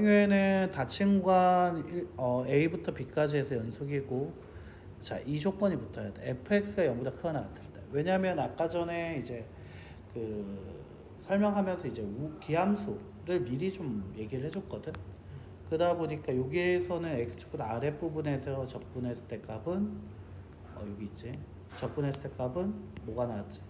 경우에는 다친관 A부터 B까지 해서 연속이고, 자, 이 조건이 붙어야 돼. fx가 0보다 크거나 같을 때. 왜냐면 아까 전에 이제 그 설명하면서 이제 기함수를 미리 좀 얘기를 해줬거든. 그러다 보니까 여기에서는 x축보다 아랫부분에서 적분했을 때 값은 여기 있지. 적분했을 때 값은 뭐가 나왔지?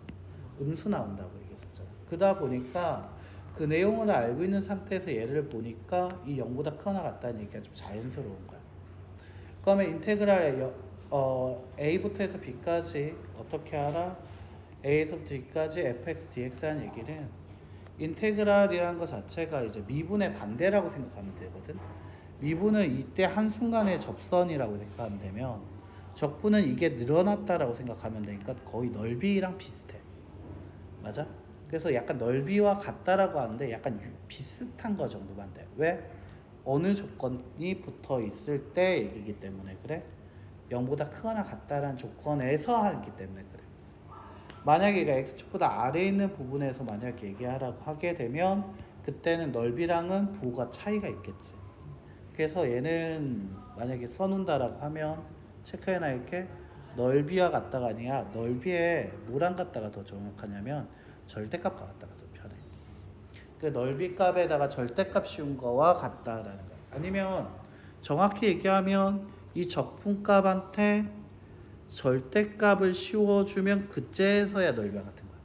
음수 나온다고 얘기했었잖아. 그러다 보니까 그 내용을 알고 있는 상태에서 얘를 보니까 이 0보다 크거나 같다는 얘기가 좀 자연스러운 거야. 그러면 인테그랄 a부터 해서 b까지 어떻게 알아? a에서부터 b까지 fx dx라는 얘기는 인테그랄이라는 것 자체가 이제 미분의 반대라고 생각하면 되거든. 미분은 이때 한순간의 접선이라고 생각하면 되면, 적분은 이게 늘어났다라고 생각하면 되니까 거의 넓이랑 비슷해. 맞아? 그래서 약간 넓이와 같다라고 하는데 약간 비슷한 거 정도만 돼. 왜? 어느 조건이 붙어 있을 때 얘기이기 때문에 그래. 0보다 크거나 같다라는 조건에서 하기 때문에 그래. 만약에 얘가 x축보다 아래에 있는 부분에서 만약 얘기하라고 하게 되면 그때는 넓이랑은 부호가 차이가 있겠지. 그래서 얘는 만약에 써놓는다라고 하면 체크해놔. 이렇게 넓이와 같다가 아니라 넓이에 뭐랑 같다가 더 정확하냐면 절대값과 같다가 더 편해. 그 넓이 값에다가 절대값 씌운 거와 같다라는 거야. 아니면 정확히 얘기하면 이 적분값한테 절대값을 씌워주면 그때서야 넓이와 같은 거야.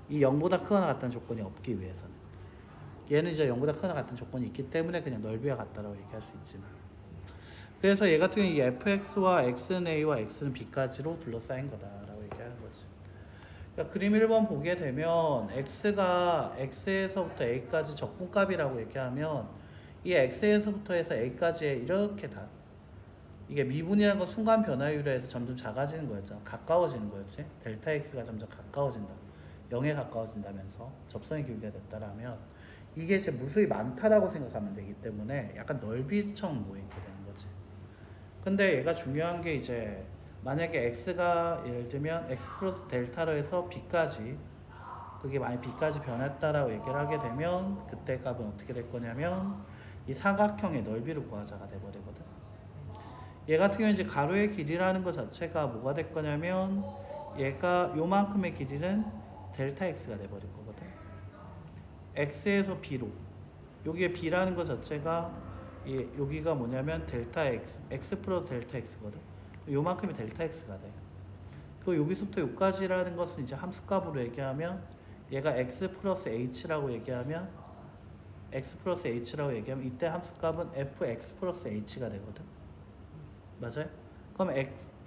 이 0보다 크거나 같다는 조건이 없기 위해서는. 얘는 이제 0보다 크거나 같은 조건이 있기 때문에 그냥 넓이와 같다라고 얘기할 수 있지만, 그래서 얘 같은 경우 이 fx와 x는 a와 x는 b까지로 둘러싸인 거다라고 얘기하는 거지. 그러니까 그림 1번 보게 되면 x가 x에서부터 a까지 적분값이라고 얘기하면 이 x에서부터 해서 a까지 이렇게 다, 이게 미분이라는 건 순간 변화율에 의해서 점점 작아지는 거였잖아. 가까워지는 거였지. 델타 x가 점점 가까워진다. 0에 가까워진다면서 접선의 기울기가 됐다라면 이게 이제 무수히 많다라고 생각하면 되기 때문에 약간 넓이처럼 보이게 되는 거지. 근데 얘가 중요한 게 이제 만약에 x가 예를 들면 x 플러스 델타로 해서 b까지, 그게 만약 b까지 변했다라고 얘기를 하게 되면 그때 값은 어떻게 될 거냐면 이 사각형의 넓이를 구하자가 돼버리거든. 얘 같은 경우는 이제 가로의 길이라는 것 자체가 뭐가 될 거냐면 얘가 요만큼의 길이는 델타 x가 돼버릴 거거든. x에서 b로, 여기에 b라는 것 자체가 여기가 뭐냐면 델타 x, x 플러스 델타 x거든. 요만큼이 델타 x가 돼. 그 여기서부터 여기까지라는 것은 이제 함수값으로 얘기하면 얘가 x 플러스 h라고 얘기하면 이때 함수값은 fx 플러스 h가 되거든. 맞아요? 그럼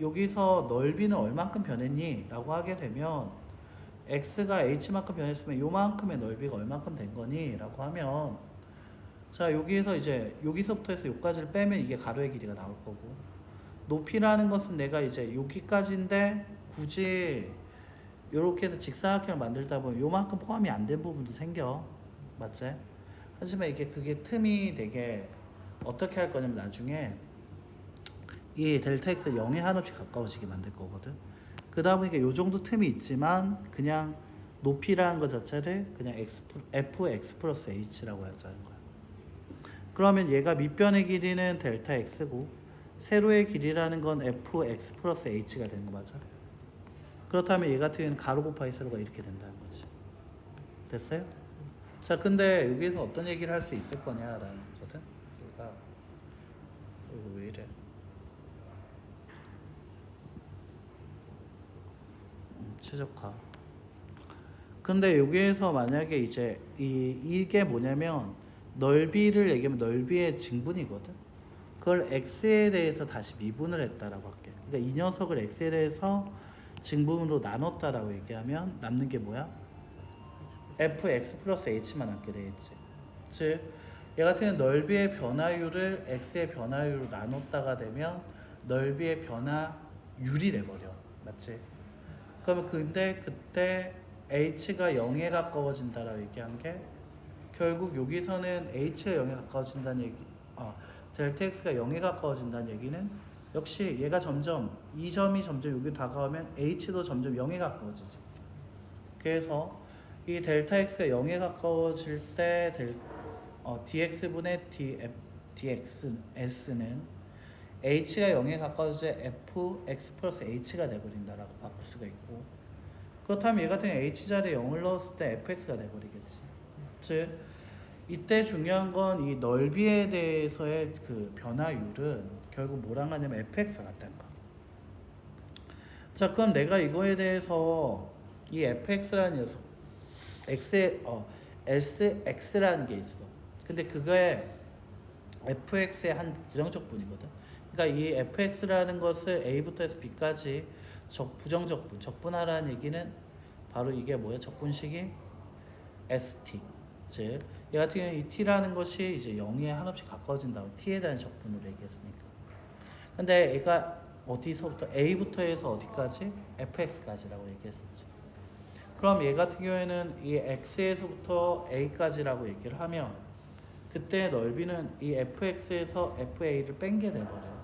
여기서 넓이는 얼만큼 변했니? 라고 하게 되면 x가 h만큼 변했으면 요만큼의 넓이가 얼만큼 된 거니? 라고 하면, 자, 여기에서 이제 여기서부터 해서 여기까지를 빼면 이게 가로의 길이가 나올 거고, 높이라는 것은 내가 이제 여기까지인데 굳이 이렇게 해서 직사각형을 만들다 보면 요만큼 포함이 안 된 부분도 생겨. 맞지? 하지만 그게 틈이 되게 어떻게 할 거냐면 나중에 이 델타 x를 0에 한없이 가까워지게 만들 거거든. 그러다 보니까 요 정도 틈이 있지만 그냥 높이라는 것 자체를 그냥 fx 플러스 h라고 하자는 거야. 그러면 얘가 밑변의 길이는 델타 x고 세로의 길이라는 건 fx 플러스 h가 되는 거 맞아? 그렇다면 얘 같은 경우는 가로 곱하기 세로가 이렇게 된다는 거지. 됐어요? 자, 근데 여기서 어떤 얘기를 할 수 있을 거냐라는 거거든. 얘가 이거 왜 이래? 최적화. 근데 여기에서 만약에 이제 이게 뭐냐면 넓이를 얘기하면 넓이의 증분이거든. 그걸 x에 대해서 다시 미분을 했다라고 할게. 그러니까 이 녀석을 x에 대해서 증분으로 나눴다라고 얘기하면 남는 게 뭐야? fx 플러스 h만 남게 되겠지. 즉, 얘 같은 경우는 넓이의 변화율을 x의 변화율로 나눴다가 되면 넓이의 변화율이 돼버려. 맞지? 그러면 근데 그때 h가 0에 가까워진다라고 얘기한 게 결국 여기서는 h가 0에 가까워진다는 얘기, 델타 x가 0에 가까워진다는 얘기는 역시 얘가 점점 이 점이 점점 여기 다가오면 h도 점점 0에 가까워지지. 그래서 이 델타 x가 0에 가까워질 때 dx분의 dxs는 h가 0에 가까워져 fx 플러스 h가 돼버린다라고 바꿀 수가 있고, 그렇다면 얘 같은 경우 h 자리에 0을 넣었을 때 fx가 돼버리겠지. 즉 이때 중요한 건 이 넓이에 대해서의 그 변화율은 결국 뭐랑 하냐면 fx가 같다는 거. 자, 그럼 내가 이거에 대해서 이 fx라는 녀석 x에 sx라는 게 있어. 근데 그거에 fx의 한 부정적 분이거든. 그러니까 이 fx라는 것을 a부터 해서 b까지 부정적분, 적분하라는 얘기는 바로 이게 뭐야? 적분식이 st. 즉, 얘 같은 경우에 이 t라는 것이 이제 0에 한없이 가까워진다고 t에 대한 적분으로 얘기했으니까. 근데 얘가 어디서부터 a부터 해서 어디까지? fx까지라고 얘기했었지. 그럼 얘 같은 경우에는 이 x에서부터 a까지라고 얘기를 하면 그때 넓이는 이 fx에서 fa를 뺀 게 돼버려요.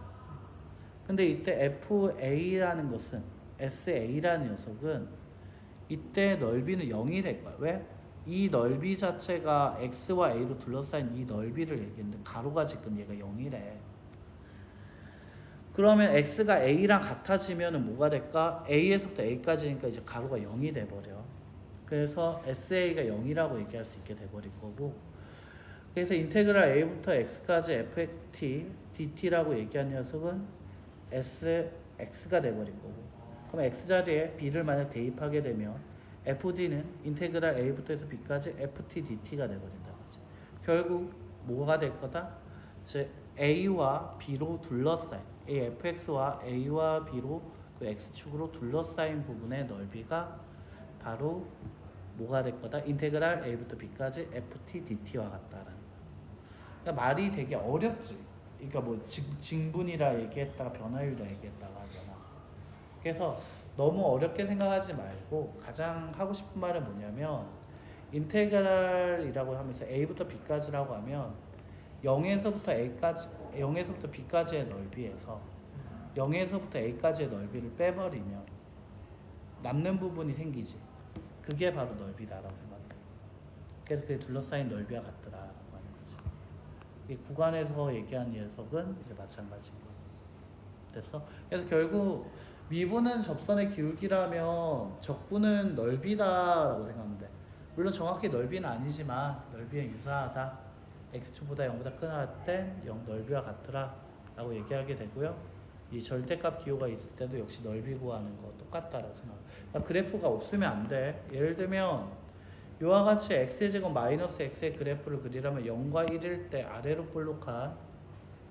근데 이때 fa라는 것은 sa라는 녀석은 이때 넓이는 0이 될 거야. 왜? 이 넓이 자체가 x와 a로 둘러싸인 이 넓이를 얘기했는데 가로가 지금 얘가 0이래. 그러면 x가 a랑 같아지면 뭐가 될까? a에서부터 a까지니까 이제 가로가 0이 돼버려. 그래서 sa가 0이라고 얘기할 수 있게 돼버릴 거고, 그래서 인테그랄 a부터 x까지 ft dt라고 얘기한 녀석은 sx가 돼버린 거고, 그럼 x 자리에 b를 만약 대입하게 되면 fd는 인테그랄 a부터 해서 b까지 ft dt가 돼버린다는 거지. 결국 뭐가 될 거다? 즉 a와 b로 둘러싸인 fx와 a와 b로 그 x축으로 둘러싸인 부분의 넓이가 바로 뭐가 될 거다? 인테그랄 a부터 b까지 ft dt와 같다라는 거야. 그러니까 말이 되게 어렵지. 그러니까 뭐 징분이라 얘기했다가 변화율이라 얘기했다가 하잖아. 그래서 너무 어렵게 생각하지 말고 가장 하고 싶은 말은 뭐냐면 인테그랄이라고 하면서 a부터 b까지라고 하면 0에서부터 a까지, 0에서부터 b까지의 넓이에서 0에서부터 a까지의 넓이를 빼버리면 남는 부분이 생기지. 그게 바로 넓이다라고 생각해. 그래서 그게 둘러싸인 넓이와 같더라라고 하는 거지. 이 구간에서 얘기한 녀석은 이제 마찬가지인 거야. 됐어? 그래서 결국 미분은 접선의 기울기라면 적분은 넓이다라고 생각하면 돼. 물론 정확히 넓이는 아니지만 넓이에 유사하다. x2보다 0보다 크나 때 0 넓이와 같더라 라고 얘기하게 되고요. 이 절대값 기호가 있을 때도 역시 넓이 구하는 거 똑같다라고 생각합니다. 그러니까 그래프가 없으면 안 돼. 예를 들면 이와 같이 x의 제곱 마이너스 x의 그래프를 그리려면 0과 1일 때 아래로 볼록한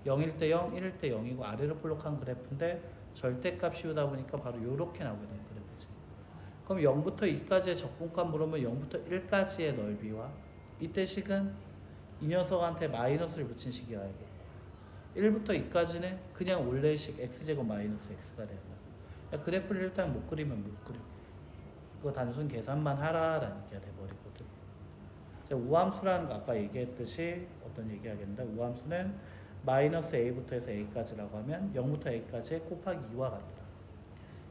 0일 때 0, 1일 때 0이고 아래로 볼록한 그래프인데 절대값 씌우다 보니까 바로 이렇게 나오게 되는 그래프지. 그럼 0부터 2까지의 적분값 물으면 0부터 1까지의 넓이와 이때 식은 이 녀석한테 마이너스를 붙인 식이어야 돼. 1부터 2까지는 그냥 원래식 x제곱 마이너스 x가 된다. 그러니까 그래프를 일단 못 그리면 못 그려. 그거 단순 계산만 하라라는 얘기가 돼버리거든. 우함수라는 거 아까 얘기했듯이 어떤 얘기 하겠는데, 우함수는 마이너스 a부터 해서 a까지라고 하면 0부터 a까지 곱하기 2와 같더라.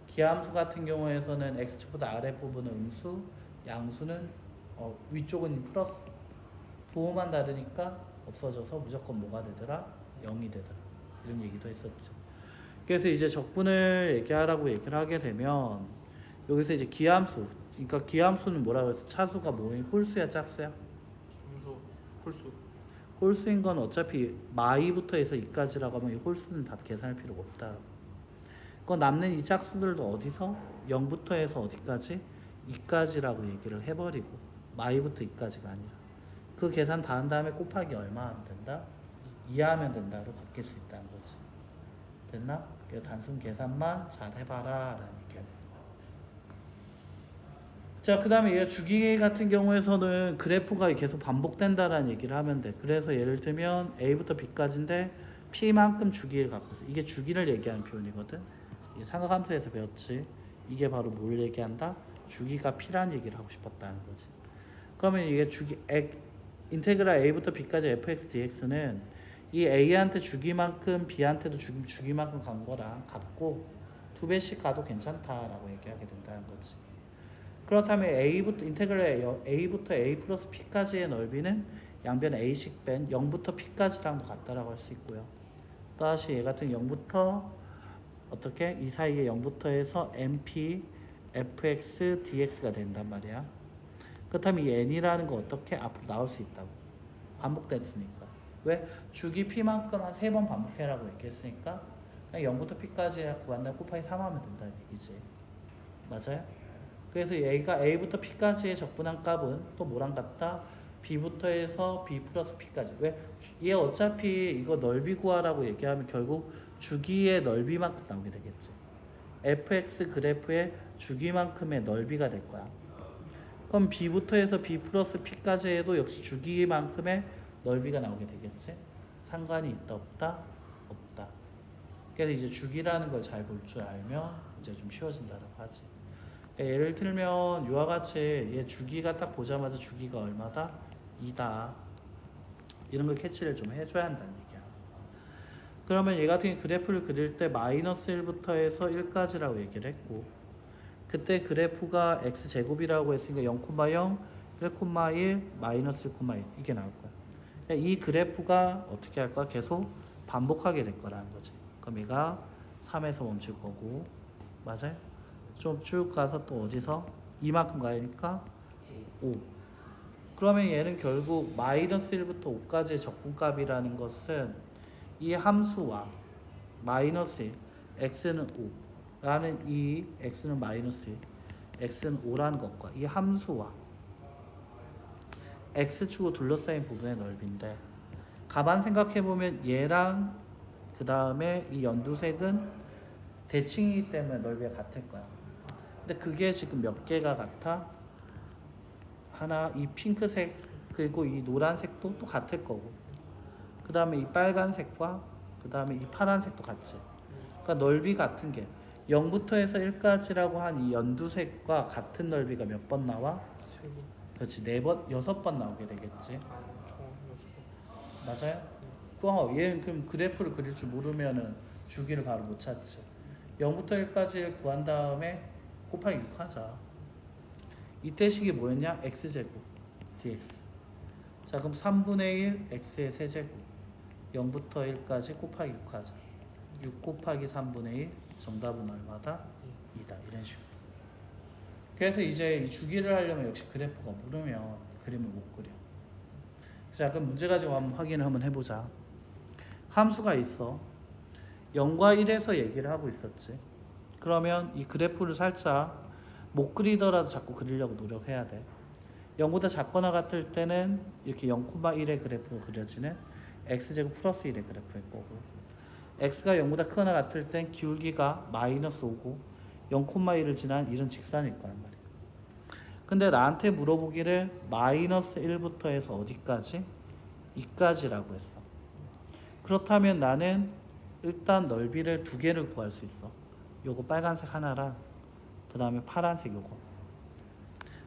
기함수 같은 경우에서는 x축보다 아랫부분은 음수, 양수는 위쪽은 플러스. 부호만 다르니까 없어져서 무조건 뭐가 되더라? 0이 되더라. 이런 얘기도 했었죠. 그래서 이제 적분을 얘기하라고 얘기를 하게 되면 여기서 이제 기함수, 그러니까 기함수는 뭐라고 해서 차수가 뭐예요? 홀수야 짝수야? 함수 홀수. 홀수인 건 어차피 마이부터 해서 2까지라고 하면 이 홀수는 다 계산할 필요가 없다. 그 남는 이 짝수들도 어디서? 0부터 해서 어디까지? 2까지라고 얘기를 해버리고 마이부터 2까지가 아니라 그 계산 다 한 다음에 곱하기 얼마 하면 된다? 2 하면 된다로 바뀔 수 있다는 거지. 됐나? 그래서 단순 계산만 잘 해봐라 라는 얘기가 되는 거야. 자, 그 다음에 얘가 주기 같은 경우에서는 그래프가 계속 반복된다라는 얘기를 하면 돼. 그래서 예를 들면 A부터 B까지인데 P만큼 주기를 갖고 있어. 이게 주기를 얘기하는 표현이거든. 이게 삼각함수에서 배웠지. 이게 바로 뭘 얘기한다? 주기가 P라는 얘기를 하고 싶었다는 거지. 그러면 이게 인테그랄 A부터 B까지 fx dx는 이 A한테 주기만큼 B한테도 주기만큼 간 거랑 같고 2배씩 가도 괜찮다라고 얘기하게 된다는 거지. 그렇다면 인테그랄 A부터 A 플러스 P까지의 넓이는 양변 A식 뺀 0부터 P까지랑도 같다라고 할 수 있고요. 또다시 얘 같은 0부터 어떻게 이 사이에 0부터 해서 MP, fx, dx가 된단 말이야. 그렇다면 이 n이라는 거 어떻게 앞으로 나올 수 있다고? 반복됐으니까. 왜? 주기 p만큼 한 3번 반복해라고 얘기했으니까 그냥 0부터 p까지 구한다면 곱하기 3 하면 된다는 얘기지. 맞아요? 그래서 얘가 a부터 p까지의 적분한 값은 또 뭐랑 같다? b부터 해서 b 플러스 p까지. 왜? 얘 어차피 이거 넓이 구하라고 얘기하면 결국 주기의 넓이만큼 나오게 되겠지. fx 그래프의 주기만큼의 넓이가 될 거야. 그럼 b부터 해서 b 플러스 p까지 해도 역시 주기만큼의 넓이가 나오게 되겠지. 상관이 있다 없다? 없다. 그래서 이제 주기라는 걸 잘 볼 줄 알면 이제 좀 쉬워진다고 하지. 그러니까 예를 들면 이와 같이 얘 주기가 딱 보자마자 주기가 얼마다? 2다. 이런 걸 캐치를 좀 해줘야 한다는 얘기야. 그러면 얘 같은 그래프를 그릴 때 마이너스 1부터 해서 1까지라고 얘기를 했고, 그때 그래프가 x제곱이라고 했으니까 0,0, 1,1, 마이너스 1,1 이게 나올 거야. 그러니까 이 그래프가 어떻게 할 거야? 계속 반복하게 될 거라는 거지. 그럼 얘가 3에서 멈출 거고, 맞아요? 좀 쭉 가서 또 어디서 이만큼 가니까 5. 그러면 얘는 결국 마이너스 1부터 5까지의 적분값이라는 것은 이 함수와 마이너스 1, x는 5 라는 이 x는 마이너스 1, x는 5라는 것과 이 함수와 x축으로 둘러싸인 부분의 넓이인데, 가만 생각해보면 얘랑 그 다음에 이 연두색은 대칭이기 때문에 넓이가 같을 거야. 근데 그게 지금 몇 개가 같아? 하나, 이 핑크색 그리고 이 노란색도 또 같을 거고, 그 다음에 이 빨간색과 그 다음에 이 파란색도 같지. 그러니까 넓이 같은 게 0부터 해서 1까지라고 한 이 연두색과 같은 넓이가 몇 번 나와? 그렇지, 4번, 6번 나오게 되겠지. 총 6번. 맞아요? 얘는 그럼 그래프를 그릴 줄 모르면은 주기를 바로 못 찾지. 0부터 1까지를 구한 다음에 곱하기 6 하자. 이때 식이 뭐였냐? x제곱 dx. 자, 그럼 3분의 1 x의 세제곱 0부터 1까지 곱하기 6 하자. 6 곱하기 3분의 1 정답은 얼마다? 2다. 이런 식으로. 그래서 이제 이 주기를 하려면 역시 그래프가 모르면 그림을 못 그려. 자, 그럼 문제 가지고 한번 확인을 한번 해보자. 함수가 있어. 0과 1에서 얘기를 하고 있었지. 그러면 이 그래프를 살짝 못 그리더라도 자꾸 그리려고 노력해야 돼. 0보다 작거나 같을 때는 이렇게 0,1의 그래프가 그려지는 x제곱 플러스 1의 그래프일 거고, x가 0보다 크거나 같을 땐 기울기가 마이너스 5고 0,1을 지난 이런 직선일 거란 말이야. 근데 나한테 물어보기를 마이너스 1부터 해서 어디까지? 2까지라고 했어. 그렇다면 나는 일단 넓이를 2개를 구할 수 있어. 요거 빨간색 하나랑 그 다음에 파란색 요거.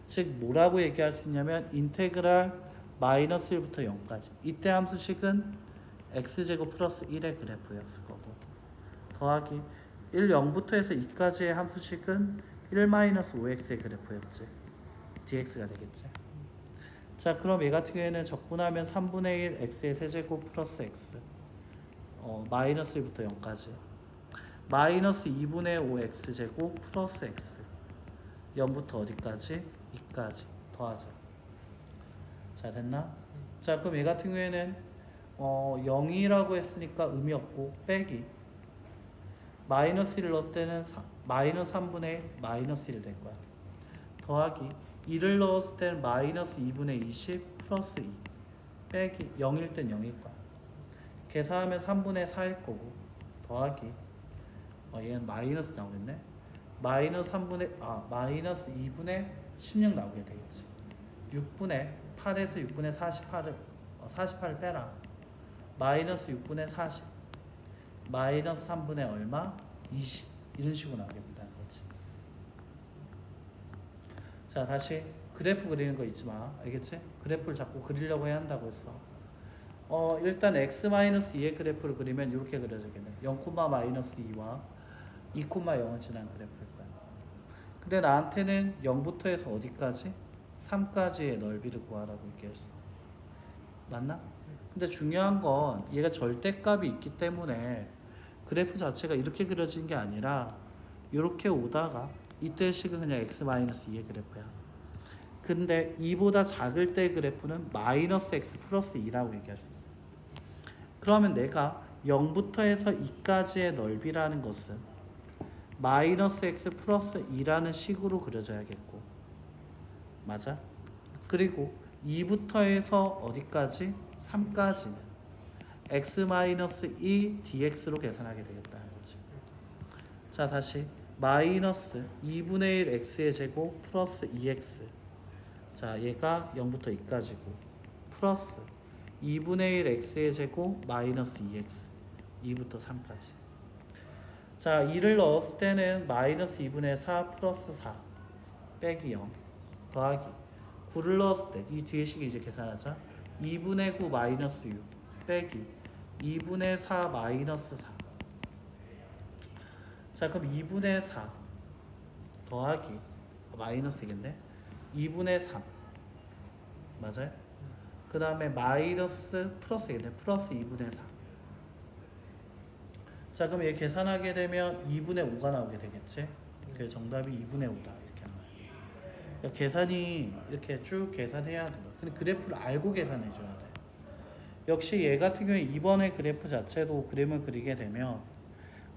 즉 뭐라고 얘기할 수 있냐면 인테그랄 마이너스 1부터 0까지. 이때 함수식은 x제곱 플러스 1의 그래프였을 거고, 더하기 1, 0부터 해서 2까지의 함수식은 1 마이너스 5x의 그래프였지. dx가 되겠지. 자, 그럼 얘 같은 경우에는 적분하면 3분의 1 x의 세제곱 플러스 x 마이너스 1부터 0까지 마이너스 2분의 5 x제곱 플러스 x 0부터 어디까지? 2까지 더하자. 자, 됐나? 자, 그럼 얘 같은 경우에는 0이라고 했으니까 의미 없고 빼기 마이너스 1을 넣었을 때는 마이너스 3분의 1 마이너스 1 될 거야. 더하기 2를 넣었을 때는 마이너스 2분의 20 플러스 2 빼기 0일 땐 0일 거야. 계산하면 3분의 4일 거고, 더하기 얘는 마이너스 나오겠네. 마이너스 2분의 16 나오게 되겠지. 6분의 8에서 6분의 48을 빼라. 마이너스 6분의 40 마이너스 3분의 얼마? 20 이런 식으로 나오게 된다는 거지. 자, 다시 그래프 그리는 거 잊지 마. 알겠지? 그래프를 자꾸 그리려고 해야 한다고 했어. 일단 x-2의 그래프를 그리면 이렇게 그려지겠네. 0,-2와 2,0을 지난 그래프일 거야. 근데 나한테는 0부터 해서 어디까지? 3까지의 넓이를 구하라고 얘기했어. 맞나? 근데 중요한 건 얘가 절대값이 있기 때문에 그래프 자체가 이렇게 그려지는 게 아니라 이렇게 오다가 이때 식은 그냥 x-2의 그래프야. 근데 2보다 작을 때 그래프는 마이너스 x 플러스 2라고 얘기할 수 있어. 그러면 내가 0부터 해서 2까지의 넓이라는 것은 마이너스 x 플러스 2라는 식으로 그려져야겠고, 맞아? 그리고 2부터 해서 어디까지? 3까지는 x-2 dx로 계산하게 되겠다는 거지. 자, 다시 마이너스 2분의 1 x의 제곱 플러스 2x. 자, 얘가 0부터 2까지고 플러스 2분의 1 x의 제곱 마이너스 2x 2부터 3까지. 자, 2를 넣었을 때는 마이너스 2분의 4 플러스 4 빼기 0 더하기 9를 넣었을 때 이 뒤에 식이 이제 계산하자. 2분의 9 마이너스 6 빼기 2분의 4 마이너스 4. 자, 그럼 2분의 4 더하기 마이너스겠네. 2분의 3 맞아요? 그 다음에 마이너스 플러스겠네. 플러스 2분의 4. 자, 그럼 얘 계산하게 되면 2분의 5가 나오게 되겠지? 그래서 정답이 2분의 5다 이렇게 나와요. 그러니까 계산이 이렇게 쭉 계산해야 된다. 근데 그래프를 알고 계산해 줘야 돼. 역시 얘 같은 경우에 이번에 그래프 자체도 그림을 그리게 되면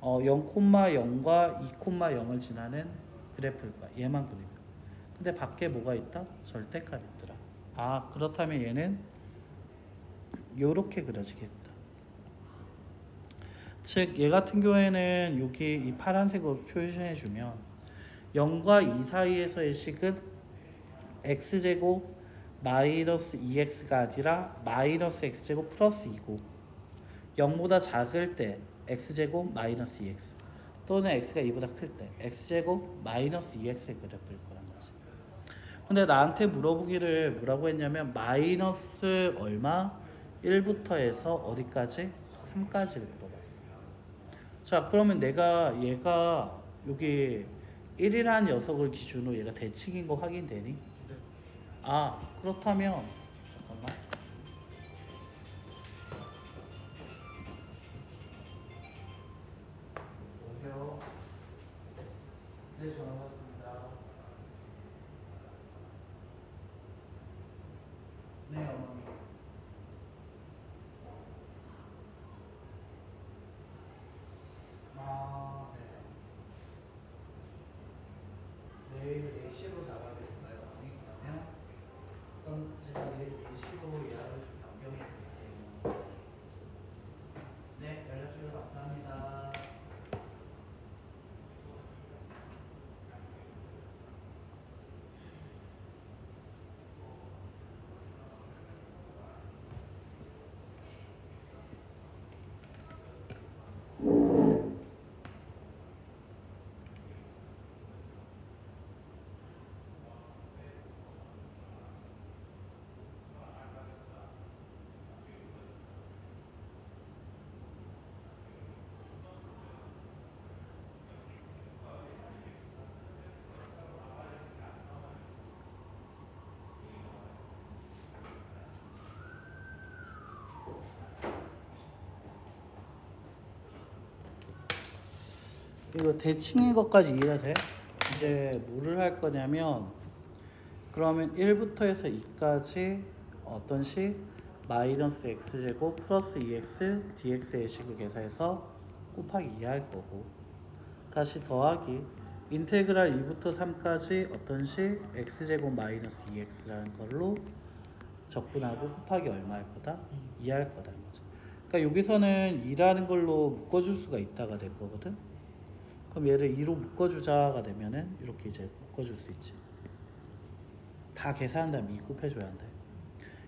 0,0과 2,0을 지나는 그래프일 거야. 얘만 그리면. 근데 밖에 뭐가 있다? 절대값이 있더라. 아, 그렇다면 얘는 요렇게 그려지겠다. 즉, 얘 같은 경우에는 여기 이 파란색으로 표시해 주면 0과 2 사이에서의 식은 x제곱 마이너스 2x가 아니라 마이너스 x제곱 플러스 2고 0보다 작을 때 x제곱 마이너스 2x 또는 x가 2보다 클 때 x제곱 마이너스 2x의 그래프일 거란 거지. 근데 나한테 물어보기를 뭐라고 했냐면 마이너스 얼마 1부터 해서 어디까지? 3까지를 물어봤어. 자, 그러면 내가 얘가 여기 1이라는 녀석을 기준으로 얘가 대칭인 거 확인되니? 네. 아, 그렇다면 잠깐만. 여보세요. 네, 전화 왔습니다. 네, 어머니. 아, 네. 내일 4시로 잡아야 될까요, 어머니? 그러면 그럼 제가 내일 4시로 예약을 좀 변경해 드릴게요. 네, 연락 주셔서 감사합니다. 이거 대칭인 것까지 이해가 돼? 이제 뭐를 할 거냐면 그러면 1부터 해서 2까지 어떤 식? 마이너스 x제곱 플러스 2x dx의 식을 계산해서 곱하기 2 할 거고 다시 더하기 인테그랄 2부터 3까지 어떤 식? x제곱 마이너스 2x라는 걸로 적분하고 곱하기 얼마 할 거다? 2 할 거다. 그러니까 여기서는 2라는 걸로 묶어줄 수가 있다가 될 거거든. 그럼 얘를 2로 묶어주자가 되면은 이렇게 이제 묶어줄 수 있지. 다 계산한 다음에 2 곱해줘야 한다.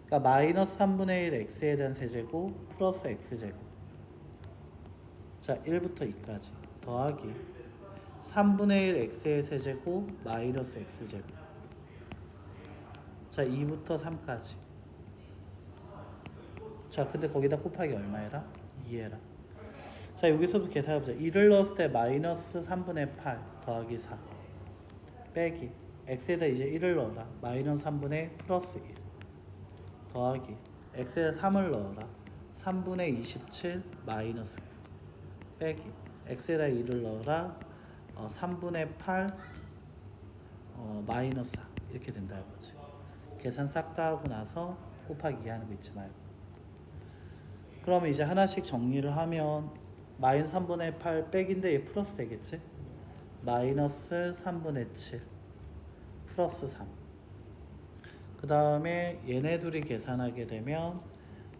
그러니까 마이너스 3분의 1 x에 대한 세제곱 플러스 x제곱. 자, 1부터 2까지 더하기 3분의 1 x의 세제곱 마이너스 x제곱. 자, 2부터 3까지. 자, 근데 거기다 곱하기 얼마 해라? 2 해라. 자, 여기서부터 계산해보자. 1을 넣었을 때 마이너스 3분의 8 더하기 4 빼기 x에다 이제 1을 넣어라. 마이너스 3분의 플러스 1 더하기 x에 3을 넣어라. 3분의 27 마이너스 9 빼기 x에다 2를 넣어라. 3분의 8 마이너스 4 이렇게 된다 이거지. 계산 싹 다 하고 나서 곱하기 2 하는 거 잊지 말고. 그러면 이제 하나씩 정리를 하면 마이너스 3분의 8 빼기인데 얘 플러스 되겠지? 마이너스 3분의 7 플러스 3. 그 다음에 얘네 둘이 계산하게 되면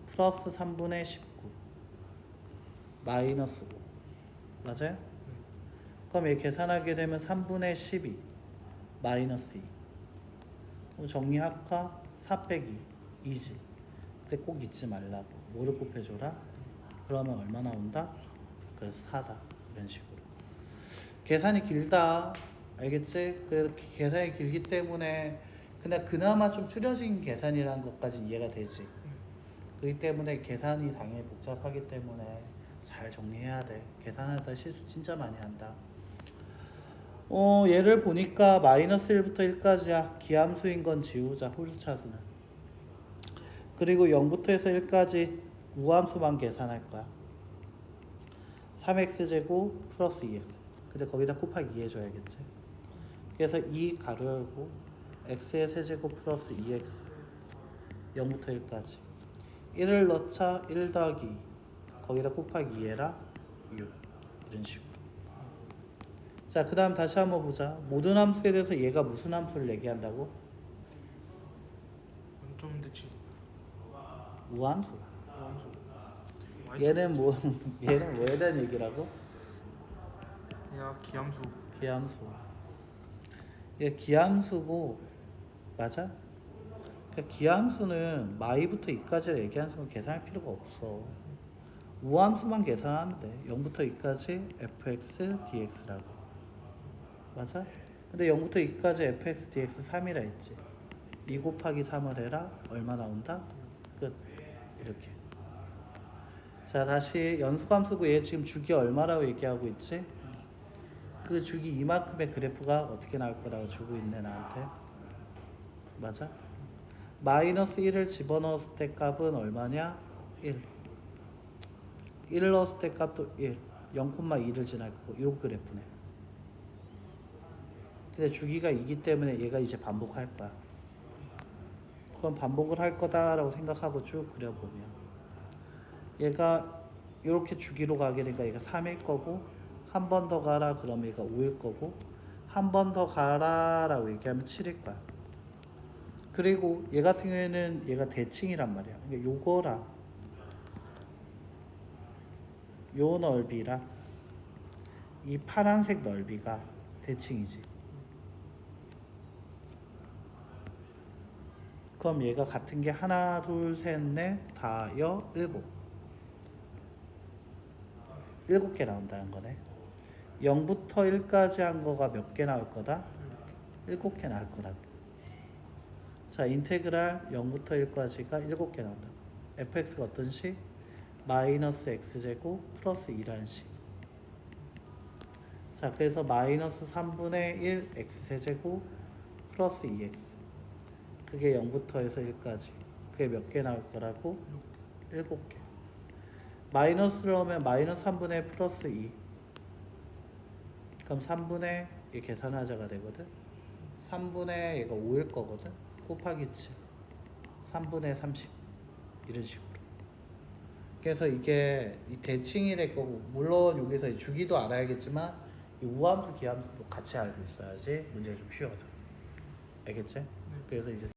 플러스 3분의 19 마이너스 5 맞아요? 그럼 얘 계산하게 되면 3분의 12 마이너스 2. 그럼 정리할까? 4 빼기 2지. 근데 꼭 잊지 말라고. 뭐를 곱해줘라? 그러면 얼마 나온다? 그래서 4다. 이런 식으로. 계산이 길다. 알겠지? 그래도 계산이 길기 때문에 근데 그나마 좀 줄여진 계산이라는 것까지 이해가 되지. 그렇기 때문에 계산이 당연히 복잡하기 때문에 잘 정리해야 돼. 계산하다 실수 진짜 많이 한다. 얘를 보니까 마이너스 1부터 1까지야. 기함수인 건 지우자. 홀수차수는. 그리고 0부터 해서 1까지 우함수만 계산할 거야. 3x제곱 플러스 2x. 근데 거기다 곱하기 2 해줘야겠지. 그래서 2 가로 열고 x의 세제곱 플러스 2x 0부터 1까지 1을 넣자 1 더하기 2 거기다 곱하기 2 해라 6 이런 식으로. 자, 그 다음 다시 한번 보자. 모든 함수에 대해서 얘가 무슨 함수를 얘기한다고? 원점 대칭. 우함수. 함수. 얘는 뭐 얘는 뭐에 대한 얘기라고? 야 기함수. 기함수. 얘 기함수고 맞아? 그러니까 기함수는 마이부터 2까지 얘기하는 수는 계산할 필요가 없어. 우함수만 계산하면 돼. 0부터 2까지 fx dx라고. 맞아? 근데 0부터 2까지 fx dx 3이라 했지. 2 곱하기 3을 해라. 얼마 나온다? 끝. 이렇게. 자, 다시 연속함수고 얘 지금 주기 얼마라고 얘기하고 있지? 그 주기 이만큼의 그래프가 어떻게 나올 거라고 주고 있네 나한테. 맞아? 마이너스 1을 집어넣었을 때 값은 얼마냐? 1. 1을 넣었을 때 값도 1. 0,2를 지날 거고 이 그래프네. 근데 주기가 2기 때문에 얘가 이제 반복할 거야. 그럼 반복을 할 거다라고 생각하고 쭉 그려보면 얘가 이렇게 주기로 가게 되니까 얘가 3일 거고 한 번 더 가라 그러면 얘가 5일 거고 한 번 더 가라 라고 얘기하면 7일 거야. 그리고 얘 같은 경우에는 얘가 대칭이란 말이야. 그러니까 요거랑 요 넓이랑 이 파란색 넓이가 대칭이지. 그럼 얘가 같은 게 하나, 둘, 셋, 넷, 다, 여, 일곱. 7개 나온다는 거네. 0부터 1까지 한 거가 몇 개 나올 거다? 7개 나올 거라고. 자, 인테그랄 0부터 1까지가 7개 나온다. fx가 어떤 식? 마이너스 x제곱 플러스 2라는 식. 자, 그래서 마이너스 3분의 1 x세제곱 플러스 2x. 그게 0부터 해서 1까지. 그게 몇 개 나올 거라고? 7개. 마이너스를 하면 마이너스 3분의 1 플러스 2. 그럼 3분의 이 계산하자가 되거든. 3분의 얘가 5일 거거든. 곱하기 7. 3분의 30. 이런 식으로. 그래서 이게 이 대칭이 될 거고, 물론 여기서 이 주기도 알아야겠지만 이 우함수 기함수도 같이 알고 있어야지 문제가 좀 쉬워져. 알겠지? 그래서 이제